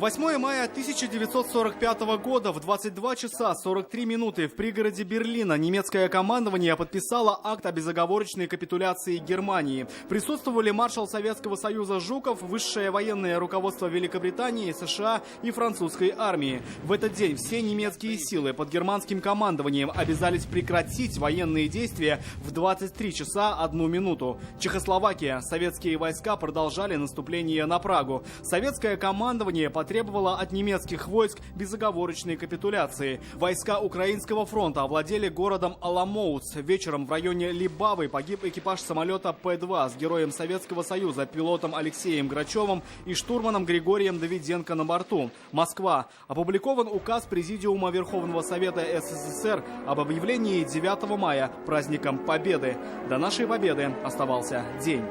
8 мая 1945 года в 22 часа 43 минуты в пригороде Берлина немецкое командование подписало акт о безоговорочной капитуляции Германии. Присутствовали маршал Советского Союза Жуков, высшее военное руководство Великобритании, США и французской армии. В этот день все немецкие силы под германским командованием обязались прекратить военные действия в 23 часа 1 минуту. Чехословакия. Советские войска продолжали наступление на Прагу. Советское командование потребовало от немецких войск безоговорочной капитуляции. Войска Украинского фронта овладели городом Аламоутс. Вечером в районе Либавы погиб экипаж самолета П-2 с героем Советского Союза, пилотом Алексеем Грачевым и штурманом Григорием Давиденко на борту. Москва. Опубликован указ Президиума Верховного Совета СССР об объявлении 9 мая праздником Победы. До нашей победы оставался день.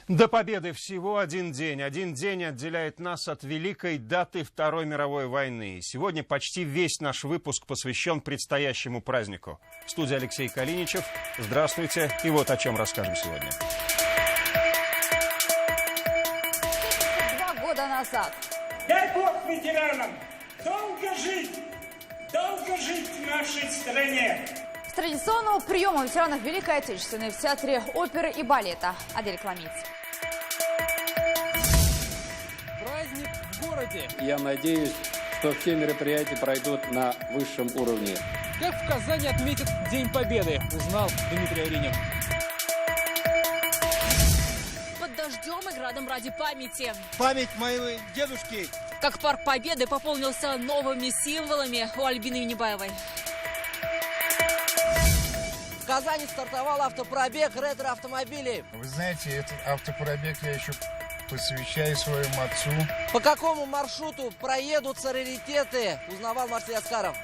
До победы всего один день. Один день отделяет нас от великой даты Второй мировой войны. Сегодня почти весь наш выпуск посвящен предстоящему празднику. В студии Алексей Калиничев. Здравствуйте. И вот о чем расскажем сегодня. 2 года назад. Дай Бог ветеранам долго жить в нашей стране. С традиционного приема ветеранов Великой Отечественной в Театре оперы и балета. Адель Кламиц. Праздник в городе. Я надеюсь, что все мероприятия пройдут на высшем уровне. Как в Казани отметят День Победы, узнал Дмитрий Аринин. Под дождем и градом ради памяти. Память моего дедушки. Как парк Победы пополнился новыми символами у Альбины Юнибаевой. В Казани стартовал автопробег ретро-автомобилей. Вы знаете, этот автопробег я еще посвящаю своему отцу. По какому маршруту проедутся раритеты, узнавал Марсель Аскаров.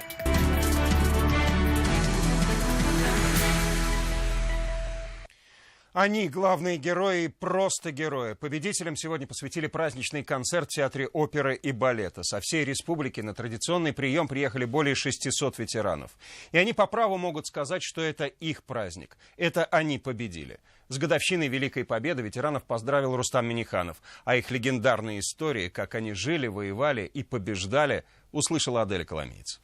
Они, главные герои, просто герои. Победителям сегодня посвятили праздничный концерт в Театре оперы и балета. Со всей республики на традиционный прием приехали более 600 ветеранов. И они по праву могут сказать, что это их праздник. Это они победили. С годовщиной Великой Победы ветеранов поздравил Рустам Минниханов. А их легендарные истории, как они жили, воевали и побеждали, услышала Адель Коломиец.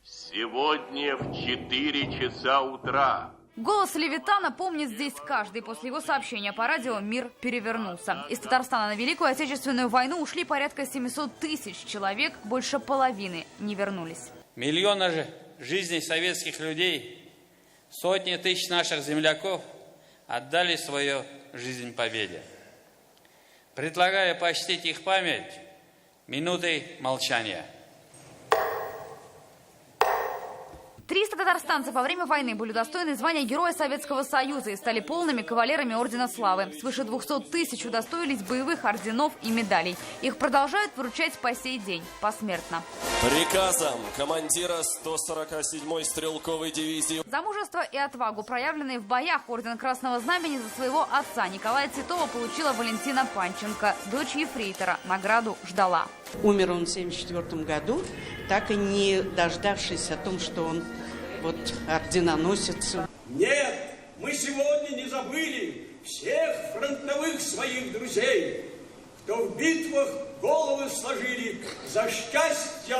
Сегодня в 4 часа утра. Голос Левитана помнит здесь каждый. После его сообщения по радио мир перевернулся. Из Татарстана на Великую Отечественную войну ушли порядка 700 тысяч человек. Больше половины не вернулись. Миллионы же жизней советских людей, сотни тысяч наших земляков отдали свою жизнь победе. Предлагаю почтить их память минутой молчания. 300 татарстанцев во время войны были удостоены звания Героя Советского Союза и стали полными кавалерами Ордена Славы. Свыше 200 тысяч удостоились боевых орденов и медалей. Их продолжают вручать по сей день, посмертно. Приказом командира 147-й стрелковой дивизии. За мужество и отвагу, проявленные в боях, Орден Красного Знамени за своего отца Николая Титова получила Валентина Панченко. Дочь ефрейтора награду ждала. Умер он в 1974 году, так и не дождавшись о том, что он орденоносец. Нет, мы сегодня не забыли всех фронтовых своих друзей, кто в битвах головы сложили за счастье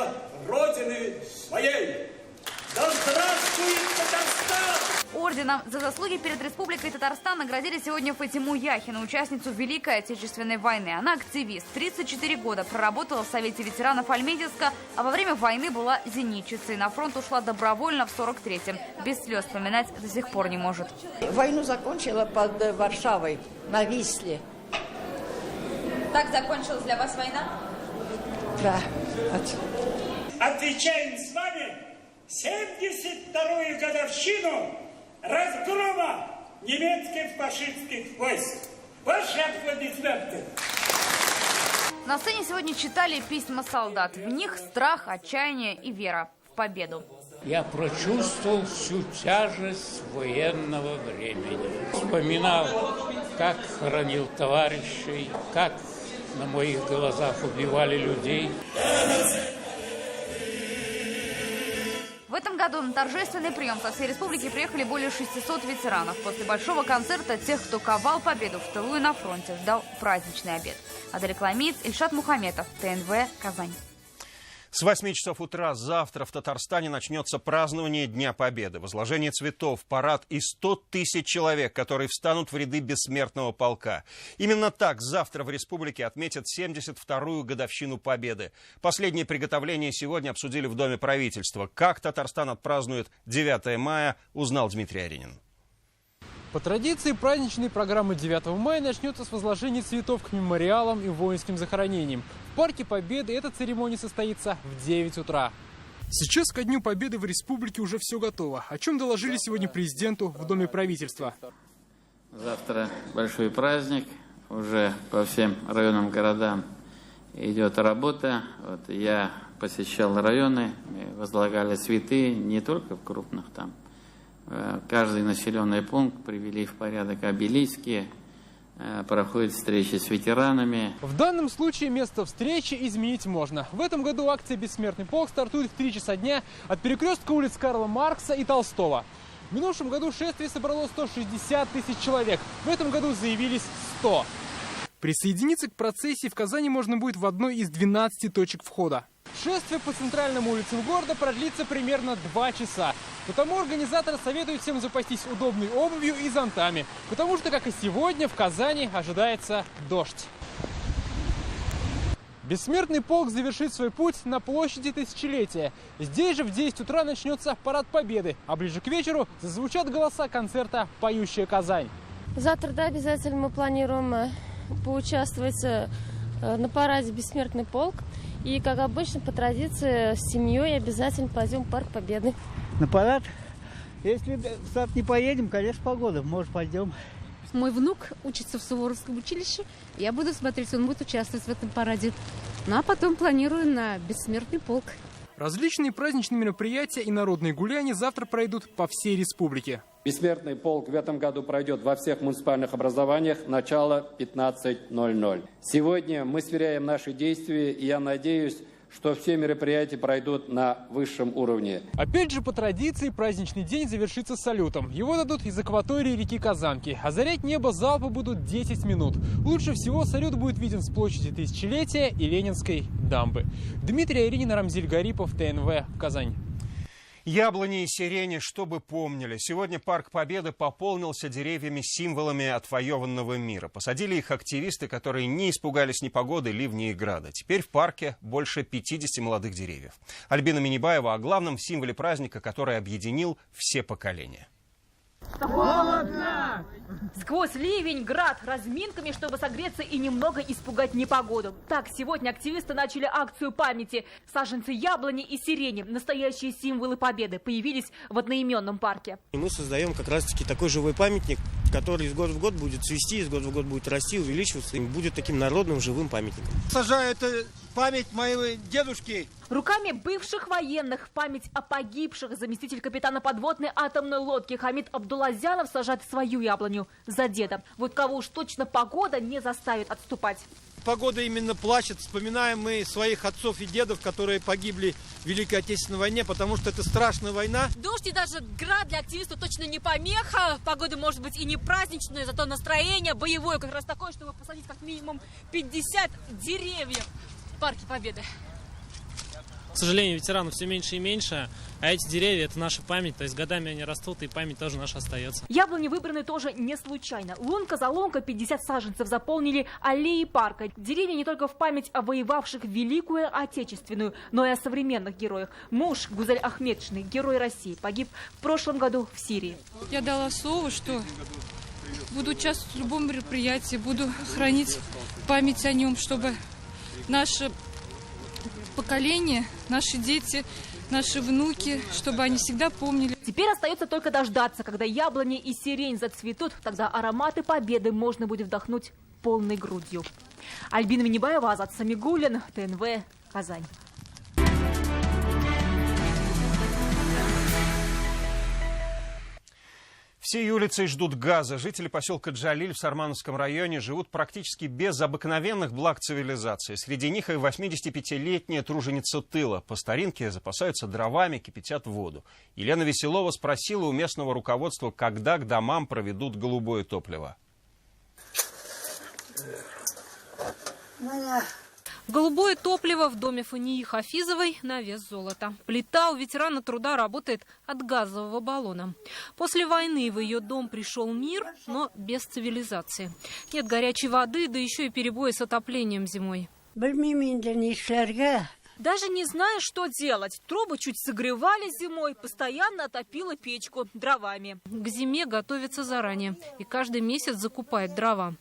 Родины своей. Да здравствует Татарстан! Орденом за заслуги перед Республикой Татарстан наградили сегодня Фатиму Яхину, участницу Великой Отечественной войны. Она активист, 34 года проработала в Совете ветеранов Альметьевска, а во время войны была зенитчицей. На фронт ушла добровольно в 43-м. Без слез вспоминать до сих пор не может. Войну закончила под Варшавой, на Висле. Так закончилась для вас война? Да. Отвечаем с вами 72-ю годовщину разгрома немецких фашистских войск. Ваши аплодисменты. На сцене сегодня читали письма солдат. В них страх, отчаяние и вера в победу. Я прочувствовал всю тяжесть военного времени. Вспоминал, как хоронил товарищей, как на моих глазах убивали людей. В этом году на торжественный прием со всей республики приехали более 600 ветеранов. После большого концерта тех, кто ковал победу в тылу и на фронте, ждал праздничный обед. Адель Кламиец, Ильшат Мухаметов, ТНВ, Казань. С 8 часов утра завтра в Татарстане начнется празднование Дня Победы. Возложение цветов, парад и 100 тысяч человек, которые встанут в ряды бессмертного полка. Именно так завтра в республике отметят 72-ю годовщину Победы. Последние приготовления сегодня обсудили в Доме правительства. Как Татарстан отпразднует 9 мая, узнал Дмитрий Аринин. По традиции, праздничные программы 9 мая начнется с возложения цветов к мемориалам и воинским захоронениям. В Парке Победы эта церемония состоится в 9 утра. Сейчас ко Дню Победы в республике уже все готово, о чем доложили сегодня президенту в Доме правительства. Завтра большой праздник, уже по всем районам, городам идет работа. Вот я посещал районы, возлагали цветы не только в крупных там. Каждый населенный пункт привели в порядок обелиски, проходят встречи с ветеранами. В данном случае место встречи изменить можно. В этом году акция «Бессмертный полк» стартует в 3 часа дня от перекрестка улиц Карла Маркса и Толстого. В минувшем году шествие собрало 160 тысяч человек. В этом году заявились 100. Присоединиться к процессии в Казани можно будет в одной из 12 точек входа. Шествие по центральным улицам города продлится примерно 2 часа. Потому организаторы советуют всем запастись удобной обувью и зонтами. Потому что, как и сегодня, в Казани ожидается дождь. Бессмертный полк завершит свой путь на площади Тысячелетия. Здесь же в 10 утра начнется парад Победы, а ближе к вечеру зазвучат голоса концерта «Поющая Казань». Завтра, да, обязательно мы планируем поучаствовать на параде «Бессмертный полк». И, как обычно, по традиции, с семьей обязательно пойдем в Парк Победы. На парад? Если в сад не поедем, конечно, погода, может, пойдем. Мой внук учится в Суворовском училище. Я буду смотреть, он будет участвовать в этом параде. Ну, а потом планирую на «Бессмертный полк». Различные праздничные мероприятия и народные гуляния завтра пройдут по всей республике. Бессмертный полк в этом году пройдет во всех муниципальных образованиях, начало 15:00. Сегодня мы сверяем наши действия, и я надеюсь, что все мероприятия пройдут на высшем уровне. Опять же, по традиции, праздничный день завершится салютом. Его дадут из акватории реки Казанки. Озарять небо залпы будут 10 минут. Лучше всего салют будет виден с площади Тысячелетия и Ленинской дамбы. Дмитрий Аринин, Рамзиль Гарипов, ТНВ, Казань. Яблони и сирени, чтобы помнили. Сегодня Парк Победы пополнился деревьями-символами отвоеванного мира. Посадили их активисты, которые не испугались непогоды, ливней и града. Теперь в парке больше 50 молодых деревьев. Альбина Минибаева о главном символе праздника, который объединил все поколения. Холодно! Сквозь ливень, град, разминками, чтобы согреться и немного испугать непогоду. Так, сегодня активисты начали акцию памяти. Саженцы яблони и сирени, настоящие символы победы, появились в одноименном парке. И мы создаем как раз-таки такой живой памятник, который из года в год будет цвести, из года в год будет расти, увеличиваться, и будет таким народным живым памятником. Сажаю это память моего дедушки. Руками бывших военных в память о погибших заместитель капитана подводной атомной лодки Хамид Абдулазянов сажает свою яблоню за деда. Вот кого уж точно погода не заставит отступать. Погода именно плачет. Вспоминаем мы своих отцов и дедов, которые погибли в Великой Отечественной войне, потому что это страшная война. Дождь и даже град для активистов точно не помеха. Погода может быть и не праздничная, зато настроение боевое, как раз такое, чтобы посадить как минимум 50 деревьев в Парке Победы. К сожалению, ветеранов все меньше и меньше, а эти деревья – это наша память, то есть годами они растут, и память тоже наша остается. Яблони выбраны тоже не случайно. Лунка за лункой 50 саженцев заполнили аллеи парка. Деревья не только в память о воевавших в Великую Отечественную, но и о современных героях. Муж Гузель Ахметшиной, герой России, погиб в прошлом году в Сирии. Я дала слово, что буду участвовать в любом мероприятии, буду хранить память о нем, чтобы наше поколение, наши дети, наши внуки, чтобы они всегда помнили. Теперь остается только дождаться, когда яблони и сирень зацветут, тогда ароматы победы можно будет вдохнуть полной грудью. Альбина Минибаева, Азат Самигуллин, ТНВ, Казань. Всей улицей ждут газа. Жители поселка Джалиль в Сармановском районе живут практически без обыкновенных благ цивилизации. Среди них и 85-летняя труженица тыла. По старинке запасаются дровами, кипятят воду. Елена Веселова спросила у местного руководства, когда к домам проведут голубое топливо. Голубое топливо в доме Фании Хафизовой на вес золота. Плита у ветерана труда работает от газового баллона. После войны в ее дом пришел мир, но без цивилизации. Нет горячей воды, да еще и перебои с отоплением зимой. Даже не зная, что делать. Трубы чуть согревали зимой, постоянно отопила печку дровами. К зиме готовится заранее и каждый месяц закупает дрова.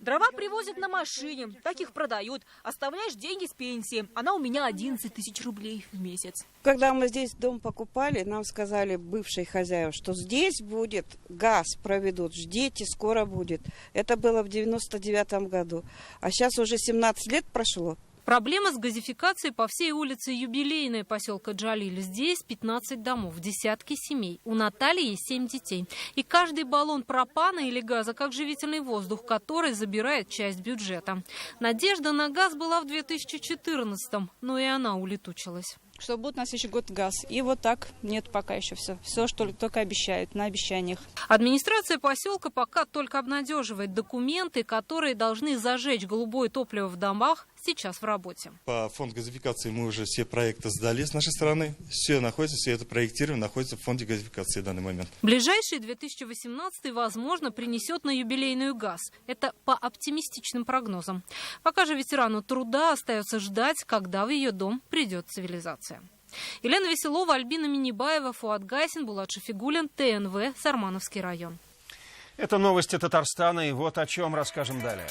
Дрова привозят на машине, таких продают. Оставляешь деньги с пенсии. Она у меня 11 тысяч рублей в месяц. Когда мы здесь дом покупали, нам сказали бывшие хозяева, что здесь будет газ, проведут. Ждите, скоро будет. Это было в 99-м году. А сейчас уже 17 лет прошло. Проблема с газификацией по всей улице Юбилейной поселка Джалиль. Здесь 15 домов, десятки семей. У Натальи есть 7 детей. И каждый баллон пропана или газа как живительный воздух, который забирает часть бюджета. Надежда на газ была в 2014-м, но и она улетучилась. Что будет на следующий год газ. И вот так нет пока еще все. Все, что только обещают, на обещаниях. Администрация поселка пока только обнадеживает. Документы, которые должны зажечь голубое топливо в домах, сейчас в работе. По фонду газификации мы уже все проекты сдали с нашей стороны. Все это проектирование находится в фонде газификации в данный момент. Ближайший 2018 возможно принесет на юбилейную газ. Это по оптимистичным прогнозам. Пока же ветерану труда остается ждать, когда в ее дом придет цивилизация. Елена Веселова, Альбина Минибаева, Фуат Гайсин, Булат Шафигуллин, ТНВ, Сармановский район. Это новости Татарстана, и вот о чем расскажем далее.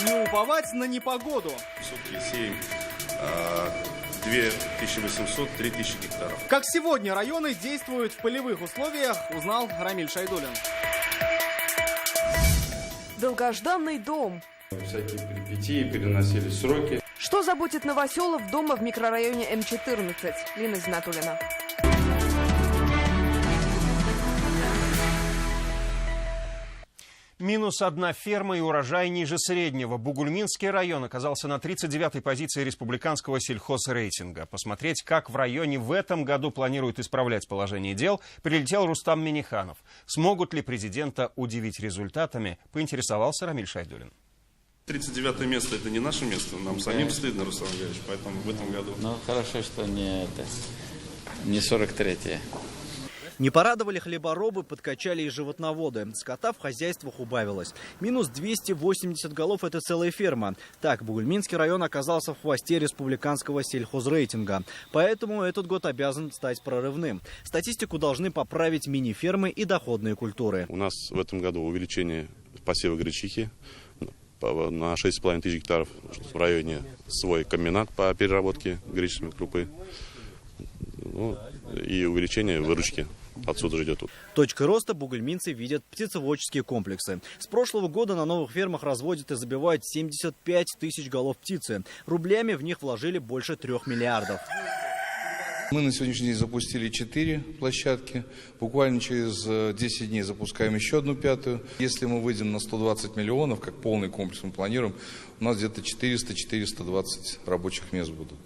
Не уповать на непогоду. Сутки сеем 2800-3000 гектаров. Как сегодня районы действуют в полевых условиях, узнал Рамиль Шайдуллин. Долгожданный дом. Всякие перипетии, переносили сроки. Что заботит новоселов дома в микрорайоне М14? Лина Зинатуллина. Минус одна ферма и урожай ниже среднего. Бугульминский район оказался на 39-й позиции республиканского сельхозрейтинга. Посмотреть, как в районе в этом году планируют исправлять положение дел, прилетел Рустам Минниханов. Смогут ли президента удивить результатами, поинтересовался Рамиль Шайдуллин. 39-е место — это не наше место, нам самим стыдно, Руслан Андреевич, поэтому в этом году... Ну, хорошо, что не 43-е. Не порадовали хлеборобы, подкачали и животноводы. Скота в хозяйствах убавилось. Минус 280 голов – это целая ферма. Так, Бугульминский район оказался в хвосте республиканского сельхозрейтинга. Поэтому этот год обязан стать прорывным. Статистику должны поправить мини-фермы и доходные культуры. У нас в этом году увеличение посева гречихи на 6,5 тысяч гектаров. В районе свой комбинат по переработке гречневой крупы. Ну, и увеличение выручки. Отсюда же идет. Точкой роста бугульминцы видят птицеводческие комплексы. С прошлого года на новых фермах разводят и забивают 75 тысяч голов птицы. Рублями в них вложили больше 3 миллиардов. Мы на сегодняшний день запустили 4 площадки. Буквально через 10 дней запускаем еще одну 5-ю. Если мы выйдем на 120 миллионов, как полный комплекс мы планируем, у нас где-то 400-420 рабочих мест будут.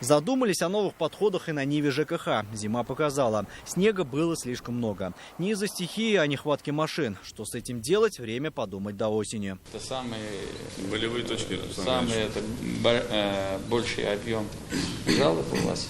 Задумались о новых подходах и на ниве ЖКХ. Зима показала, снега было слишком много. Не из-за стихии, а нехватки машин. Что с этим делать, время подумать до осени. Это самые болевые точки. Самый большой объем жалоб у вас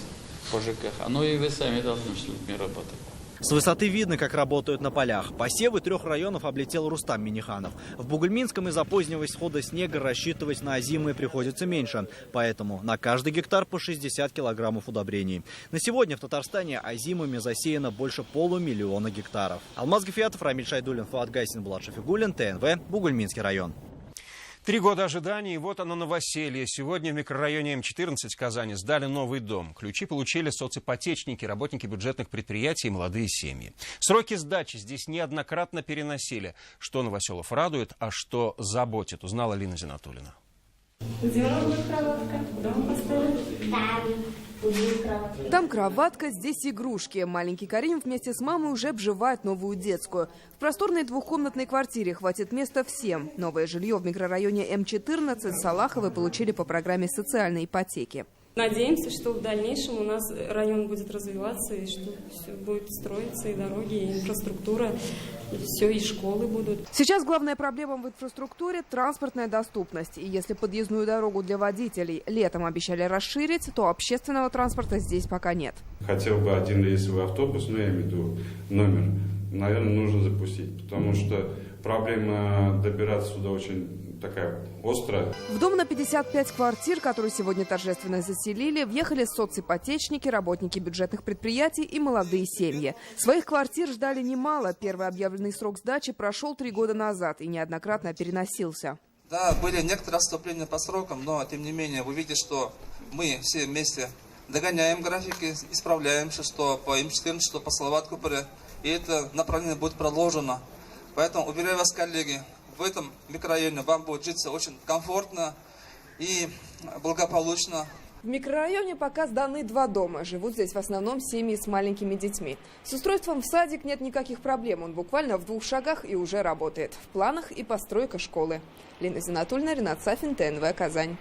по ЖКХ. Ну и вы сами должны с людьми работать. С высоты видно, как работают на полях. Посевы 3 районов облетел Рустам Минниханов. В Бугульминском из-за позднего исхода снега рассчитывать на озимые приходится меньше. Поэтому на каждый гектар по 60 килограммов удобрений. На сегодня в Татарстане озимыми засеяно больше 500 000 гектаров. Алмаз Гафиятов, Рамиль Шайдуллин, Фуат Гайсин, Булат Шафигуллин, ТНВ, Бугульминский район. 3 года ожиданий, и вот оно новоселье. Сегодня в микрорайоне М14 Казани сдали новый дом. Ключи получили соципотечники, работники бюджетных предприятий и молодые семьи. Сроки сдачи здесь неоднократно переносили. Что новоселов радует, а что заботит, узнала Лина Зинатуллина. Где у вас будет кроватка? Дома поставили? Да. Там кроватка, здесь игрушки. Маленький Карим вместе с мамой уже обживает новую детскую. В просторной двухкомнатной квартире хватит места всем. Новое жилье в микрорайоне М14 Салаховы получили по программе социальной ипотеки. Надеемся, что в дальнейшем у нас район будет развиваться, и что все будет строиться, и дороги, и инфраструктура, и все, и школы будут. Сейчас главная проблема в инфраструктуре – транспортная доступность. И если подъездную дорогу для водителей летом обещали расширить, то общественного транспорта здесь пока нет. Хотел бы один рейсовый автобус, но я имею в виду номер, наверное, нужно запустить, потому что проблема добираться сюда очень такая острая. В дом на 55 квартир, который сегодня торжественно заселили, въехали соципотечники, работники бюджетных предприятий и молодые семьи. Своих квартир ждали немало. Первый объявленный срок сдачи прошел 3 года назад и неоднократно переносился. Да, были некоторые отступления по срокам, но тем не менее вы видите, что мы все вместе догоняем графики, исправляемся, что по М14, что по Салават-Купре, и это направление будет продолжено. Поэтому, уверяю вас, коллеги, в этом микрорайоне вам будет житься очень комфортно и благополучно. В микрорайоне пока сданы 2 дома. Живут здесь в основном семьи с маленькими детьми. С устройством в садик нет никаких проблем. Он буквально в 2 шагах и уже работает. В планах и постройка школы. Лина Зинатульна, Ренат Сафин, ТНВ, Казань.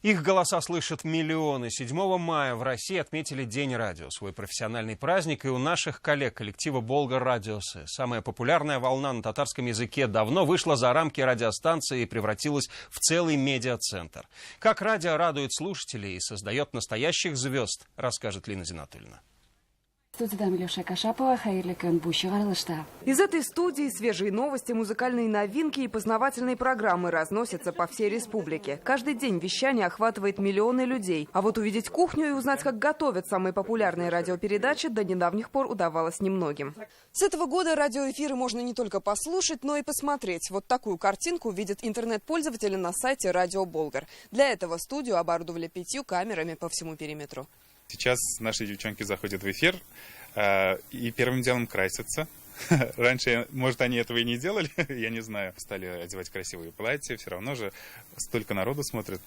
Их голоса слышат миллионы. 7 мая в России отметили День радио, свой профессиональный праздник. И у наших коллег коллектива «Болгар Радиосы» самая популярная волна на татарском языке давно вышла за рамки радиостанции и превратилась в целый медиацентр. Как радио радует слушателей и создает настоящих звезд, расскажет Лина Зинатульна. Из этой студии свежие новости, музыкальные новинки и познавательные программы разносятся по всей республике. Каждый день вещание охватывает миллионы людей. А вот увидеть кухню и узнать, как готовят самые популярные радиопередачи, до недавних пор удавалось немногим. С этого года радиоэфиры можно не только послушать, но и посмотреть. Вот такую картинку видят интернет-пользователи на сайте «Радио Болгар». Для этого студию оборудовали 5 камерами по всему периметру. Сейчас наши девчонки заходят в эфир и первым делом красятся. Раньше, может, они этого и не делали, я не знаю. Стали одевать красивые платья, все равно же столько народу смотрит.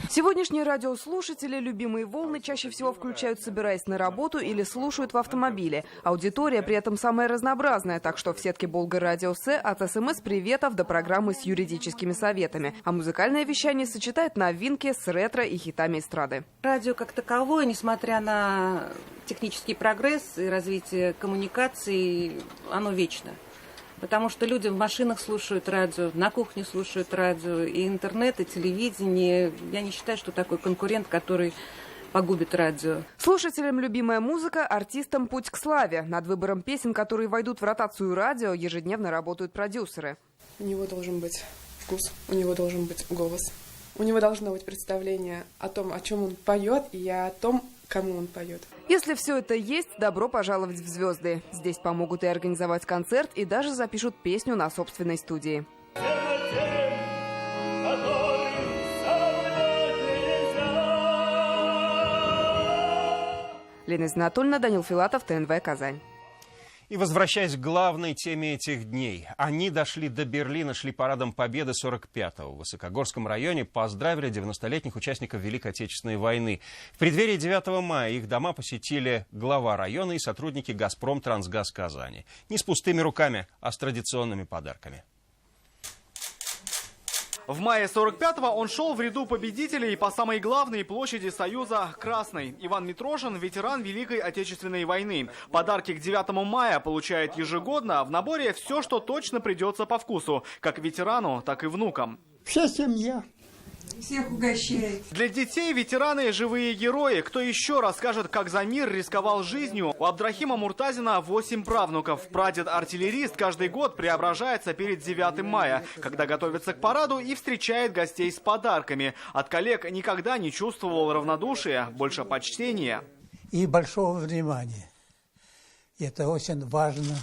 Сегодняшние радиослушатели любимые волны чаще всего включают, собираясь на работу или слушают в автомобиле. Аудитория при этом самая разнообразная, так что в сетке Болгар Радиосы от СМС-приветов до программы с юридическими советами. А музыкальное вещание сочетает новинки с ретро и хитами эстрады. Радио как таковое, несмотря на технический прогресс и развитие коммуникаций, оно вечно. Потому что люди в машинах слушают радио, на кухне слушают радио, и интернет, и телевидение. Я не считаю, что такой конкурент, который погубит радио. Слушателям любимая музыка, артистам путь к славе. Над выбором песен, которые войдут в ротацию радио, ежедневно работают продюсеры. У него должен быть вкус, у него должен быть голос. У него должно быть представление о том, о чем он поет, и о том, кому он поет. Если все это есть, добро пожаловать в звезды. Здесь помогут и организовать концерт, и даже запишут песню на собственной студии. Лена Зинатульна, Данил Филатов, ТНВ, Казань. И возвращаясь к главной теме этих дней. Они дошли до Берлина, шли парадом Победы 45-го. В Высокогорском районе поздравили 90-летних участников Великой Отечественной войны. В преддверии 9 мая их дома посетили глава района и сотрудники «Газпром Трансгаз Казани». Не с пустыми руками, а с традиционными подарками. В мае 45-го он шел в ряду победителей по самой главной площади Союза – Красной. Иван Митрошин – ветеран Великой Отечественной войны. Подарки к 9 мая получает ежегодно. В наборе все, что точно придется по вкусу. Как ветерану, так и внукам. Вся семья. Всех угощает. Для детей ветераны – живые герои. Кто еще расскажет, как за мир рисковал жизнью? У Абдрахима Муртазина 8 правнуков. Прадед-артиллерист каждый год преображается перед 9 мая, когда готовится к параду и встречает гостей с подарками. От коллег никогда не чувствовал равнодушия, больше почтения. И большого внимания. Это очень важно.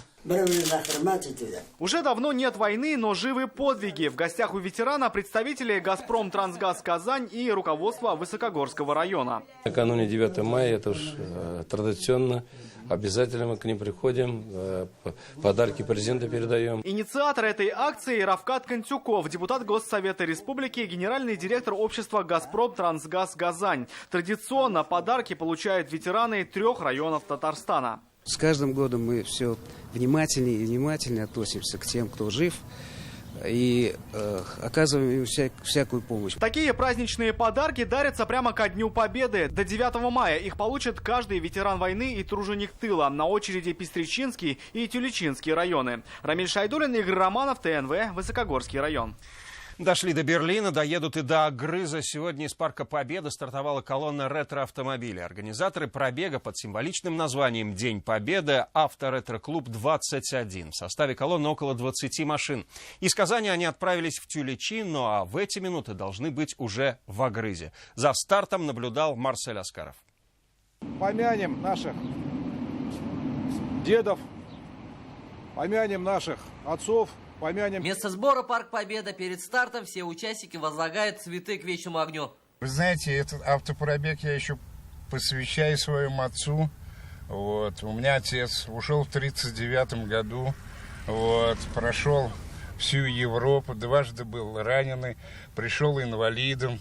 Уже давно нет войны, но живы подвиги. В гостях у ветерана представители «Газпром Трансгаз Казань» и руководство Высокогорского района. Накануне 9 мая это уж традиционно обязательно мы к ним приходим, подарки, презенты передаем. Инициатор этой акции Равкат Контюков, депутат Госсовета Республики, генеральный директор общества «Газпром Трансгаз Казань». Традиционно подарки получают ветераны 3 районов Татарстана. С каждым годом мы все внимательнее и внимательнее относимся к тем, кто жив, и оказываем им всякую помощь. Такие праздничные подарки дарятся прямо ко Дню Победы. До 9 мая их получит каждый ветеран войны и труженик тыла. На очереди Пестричинский и Тюлечинский районы. Рамиль Шайдуллин, Игорь Романов, ТНВ, Высокогорский район. Дошли до Берлина, доедут и до Агрыза. Сегодня из Парка Победы стартовала колонна ретро-автомобилей. Организаторы пробега под символичным названием «День Победы» «Авторетро-клуб 21». В составе колонны около 20 машин. Из Казани они отправились в Тюлечин, ну а в эти минуты должны быть уже в Агрызе. За стартом наблюдал Марсель Аскаров. Помянем наших дедов, помянем наших отцов. Помянем. Место сбора Парк Победа. Перед стартом все участники возлагают цветы к вечному огню. Вы знаете, этот автопробег я еще посвящаю своему отцу. Вот. У меня отец ушел в 1939 году. Вот. Прошел всю Европу, дважды был раненый, пришел инвалидом.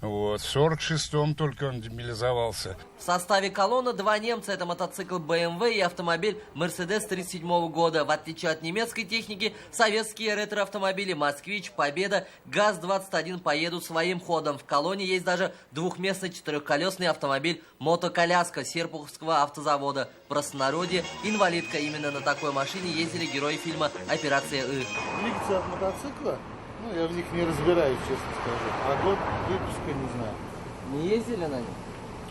Вот. В 1946-м только он демобилизовался. В составе колонны 2 немца. Это мотоцикл BMW и автомобиль Mercedes 1937 года. В отличие от немецкой техники, советские ретро-автомобили «Москвич», «Победа», ГАЗ-21 поедут своим ходом. В колонне есть даже двухместный 4-колесный автомобиль «Мотоколяска» Серпуховского автозавода. В простонародье «Инвалидка». Именно на такой машине ездили герои фильма «Операция И». Двигаться от мотоцикла? Ну, я в них не разбираюсь, честно скажу. А год выпуска не знаю. Не ездили на них?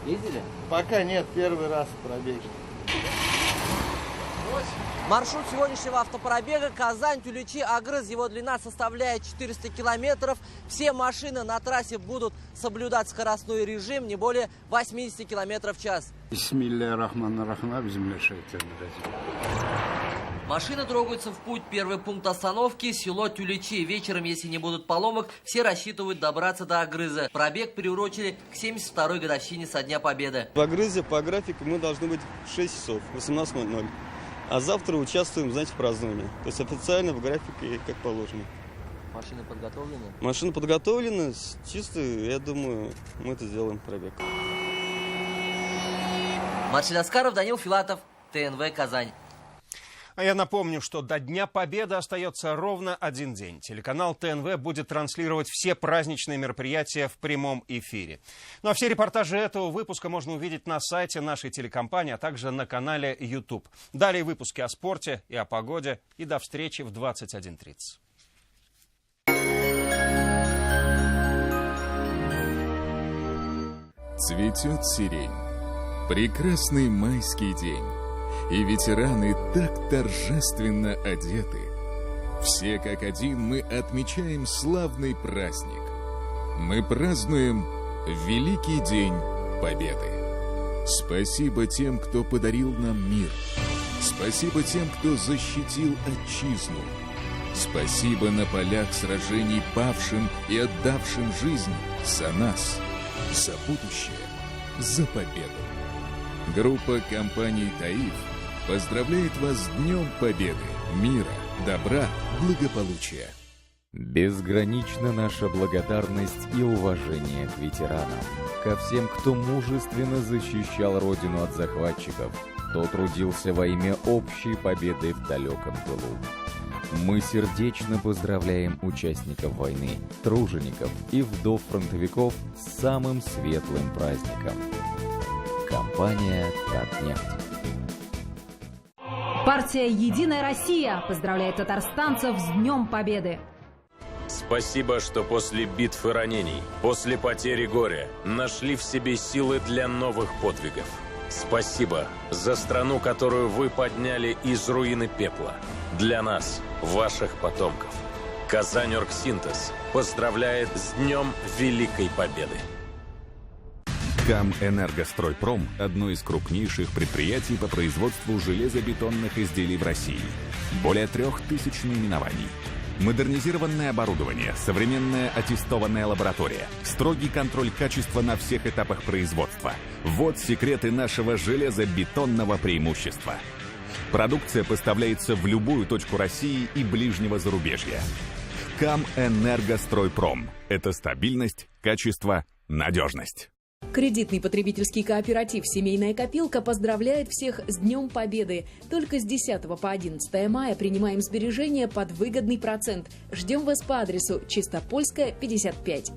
Ездили? Пока нет, первый раз в пробеге. Маршрут сегодняшнего автопробега Казань-Тюлечи Агрыз. Его длина составляет 400 километров. Все машины на трассе будут соблюдать скоростной режим не более 80 километров в час. Машины трогаются в путь. Первый пункт остановки – село Тюлечи. Вечером, если не будут поломок, все рассчитывают добраться до Агрыза. Пробег приурочили к 72-й годовщине со Дня Победы. В Агрызе по графику мы должны быть в 6 часов, 18:00. А завтра участвуем, знаете, в праздновании. То есть официально в графике, как положено. Машины подготовлены? Машины подготовлены, чисто, я думаю, мы это сделаем, пробег. Марсель Аскаров, Данил Филатов, ТНВ, Казань. А я напомню, что до Дня Победы остается ровно 1 день. Телеканал ТНВ будет транслировать все праздничные мероприятия в прямом эфире. Ну а все репортажи этого выпуска можно увидеть на сайте нашей телекомпании, а также на канале YouTube. Далее выпуски о спорте и о погоде. И до встречи в 21:30. Цветет сирень. Прекрасный майский день. И ветераны так торжественно одеты. Все как один мы отмечаем славный праздник. Мы празднуем Великий День Победы. Спасибо тем, кто подарил нам мир. Спасибо тем, кто защитил отчизну. Спасибо на полях сражений павшим и отдавшим жизнь за нас, за будущее, за победу. Группа компаний «Таиф» поздравляет вас с Днем Победы, мира, добра, благополучия. Безгранична наша благодарность и уважение к ветеранам, ко всем, кто мужественно защищал Родину от захватчиков, кто трудился во имя общей победы в далеком тылу. Мы сердечно поздравляем участников войны, тружеников и вдов фронтовиков с самым светлым праздником. Компания «Татнефть». Партия «Единая Россия» поздравляет татарстанцев с Днем Победы. Спасибо, что после битв и ранений, после потери горя, нашли в себе силы для новых подвигов. Спасибо за страну, которую вы подняли из руины пепла. Для нас, ваших потомков. Казань-Оргсинтез поздравляет с Днем Великой Победы. КамЭнергостройпром – одно из крупнейших предприятий по производству железобетонных изделий в России. Более 3000 наименований. Модернизированное оборудование, современная аттестованная лаборатория, строгий контроль качества на всех этапах производства. Вот секреты нашего железобетонного преимущества. Продукция поставляется в любую точку России и ближнего зарубежья. КАМ «Энергостройпром» — это стабильность, качество, надежность. Кредитный потребительский кооператив «Семейная копилка» поздравляет всех с Днем Победы. Только с 10 по 11 мая принимаем сбережения под выгодный процент. Ждем вас по адресу Чистопольская, 55.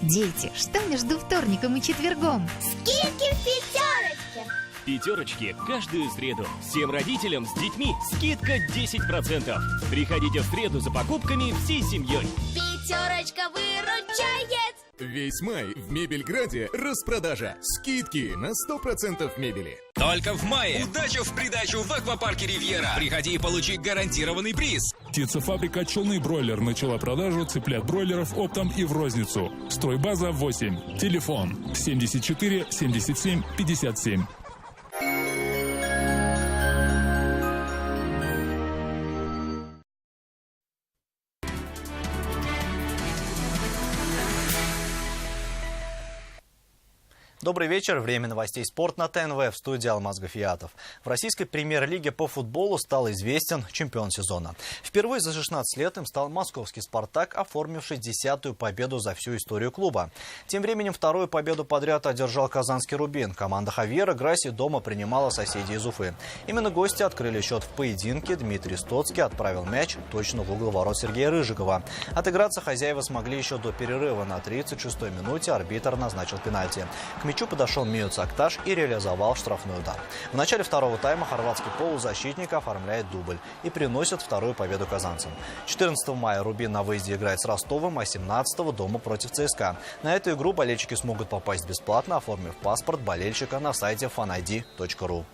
Дети, что между вторником и четвергом? Скидки в пятерочке! Пятерочки каждую среду. Всем родителям с детьми скидка 10%. Приходите в среду за покупками всей семьей. Пятерочка выручает! Весь май в Мебельграде распродажа. Скидки на 100% мебели. Только в мае. Удача в придачу в аквапарке «Ривьера». Приходи и получи гарантированный приз. Птицефабрика «Челный бройлер» начала продажу цыплят-бройлеров оптом и в розницу. Стройбаза 8. Телефон 74 77 57. Добрый вечер. Время новостей «Спорт» на ТНВ. В студии Алмаз Гафиятов. В российской премьер-лиге по футболу стал известен чемпион сезона. Впервые за 16 лет им стал московский «Спартак», оформивший 10-ю победу за всю историю клуба. Тем временем вторую победу подряд одержал казанский «Рубин». Команда Хавьера Грасси дома принимала соседей из Уфы. Именно гости открыли счет в поединке. Дмитрий Стоцкий отправил мяч точно в угол ворот Сергея Рыжикова. Отыграться хозяева смогли еще до перерыва. На 36-й минуте арбитр назначил пенальти. К мячу подошел Миоц Акташ и реализовал штрафной удар. В начале второго тайма хорватский полузащитник оформляет дубль и приносит вторую победу казанцам. 14 мая «Рубин» на выезде играет с Ростовом, а 17-го дома против ЦСКА. На эту игру болельщики смогут попасть бесплатно, оформив паспорт болельщика на сайте fanid.ru.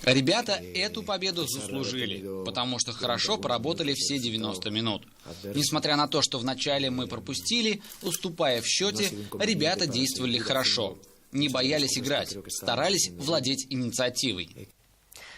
Ребята эту победу заслужили, потому что хорошо поработали все 90 минут. Несмотря на то, что вначале мы пропустили, уступая в счете, ребята действовали хорошо. Не боялись играть, старались владеть инициативой.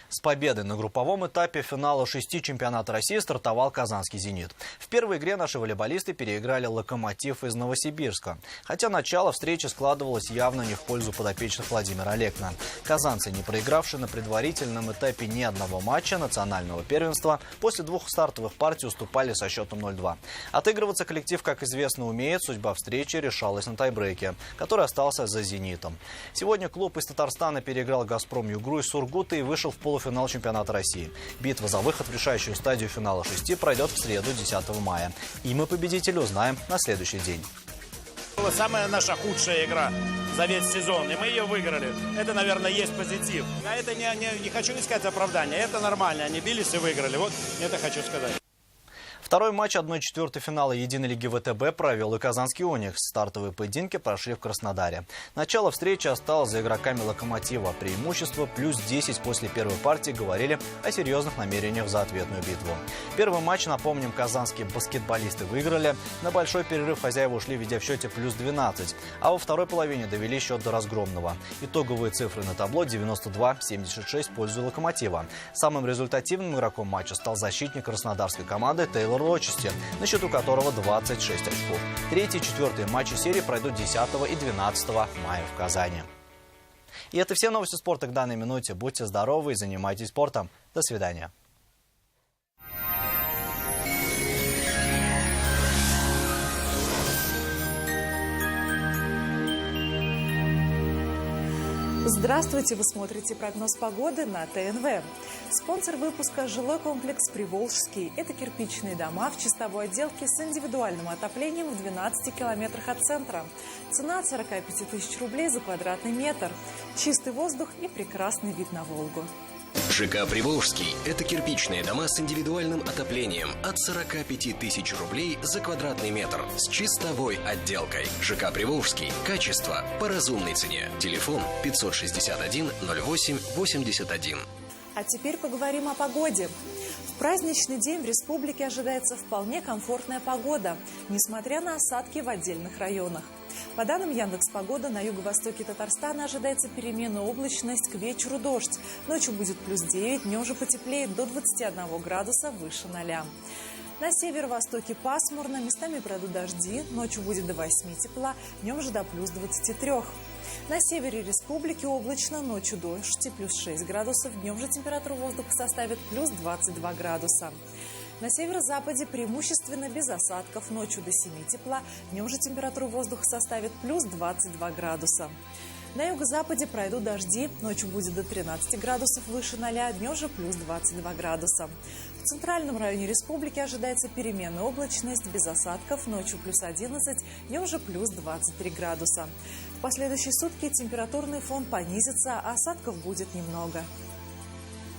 С победой на групповом этапе финала 6 чемпионата России стартовал казанский «Зенит». В первой игре наши волейболисты переиграли «Локомотив» из Новосибирска. Хотя начало встречи складывалось явно не в пользу подопечных Владимира Олекна. Казанцы, не проигравшие на предварительном этапе ни одного матча национального первенства, после двух стартовых партий уступали со счетом 0-2. Отыгрываться коллектив, как известно, умеет. Судьба встречи решалась на тайбрейке, который остался за «Зенитом». Сегодня клуб из Татарстана переиграл «Газпром Югру» из Сургута и вышел в полуфинал чемпионата России. Битва за выход в решающую стадию финала 6 пройдет в среду 10 мая. И мы победителя узнаем на следующий день. Была самая наша худшая игра за весь сезон, и мы ее выиграли. Это, наверное, есть позитив. А это не хочу искать оправдания, это нормально. Они бились и выиграли. Вот это хочу сказать. Второй матч 1/4 финала Единой лиги ВТБ провел и казанский «Уникс». Стартовые поединки прошли в Краснодаре. Начало встречи осталось за игроками «Локомотива». Преимущество плюс 10 после первой партии говорили о серьезных намерениях за ответную битву. Первый матч, напомним, казанские баскетболисты выиграли. На большой перерыв хозяева ушли, ведя в счете плюс 12. А во второй половине довели счет до разгромного. Итоговые цифры на табло 92-76 в пользу «Локомотива». Самым результативным игроком матча стал защитник краснодарской команды Тейлор Рочести, на счету которого 26 очков. Третий и четвертый матчи серии пройдут 10 и 12 мая в Казани. И это все новости спорта к данной минуте. Будьте здоровы и занимайтесь спортом. До свидания. Здравствуйте! Вы смотрите прогноз погоды на ТНВ. Спонсор выпуска – жилой комплекс «Приволжский». Это кирпичные дома в чистовой отделке с индивидуальным отоплением в 12 километрах от центра. Цена от 45 тысяч рублей за квадратный метр. Чистый воздух и прекрасный вид на Волгу. ЖК «Приволжский» – это кирпичные дома с индивидуальным отоплением от 45 тысяч рублей за квадратный метр с чистовой отделкой. ЖК «Приволжский» – качество по разумной цене. Телефон 561 08 81. А теперь поговорим о погоде. В В праздничный день в республике ожидается вполне комфортная погода, несмотря на осадки в отдельных районах. По данным Яндекс.Погода, на юго-востоке Татарстана ожидается переменная облачность, к вечеру дождь. Ночью будет плюс 9, днем же потеплеет до 21 градуса выше 0. На северо-востоке пасмурно, местами пройдут дожди, ночью будет до 8 тепла, днем же до плюс 23. На севере республики облачно, ночью дождь и плюс 6 градусов, днем же температура воздуха составит плюс 22 градуса. На северо-западе преимущественно без осадков, ночью до 7 тепла, днем же температура воздуха составит плюс 22 градуса. На юго-западе пройдут дожди, ночью будет до 13 градусов выше 0, днем же плюс 22 градуса. В центральном районе республики ожидается переменная облачность, без осадков, ночью плюс 11, днем же плюс 23 градуса. В последующие сутки температурный фон понизится, а осадков будет немного.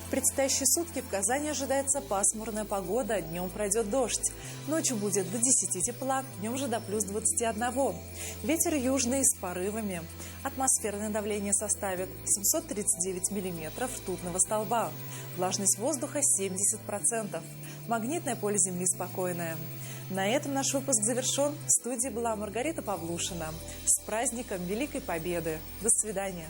В предстоящие сутки в Казани ожидается пасмурная погода, днем пройдет дождь. Ночью будет до 10 тепла, днем же до плюс 21. Ветер южный с порывами. Атмосферное давление составит 739 миллиметров ртутного столба. Влажность воздуха 70%. Магнитное поле Земли спокойное. На этом наш выпуск завершен. В студии была Маргарита Павлушина. С праздником Великой Победы. До свидания.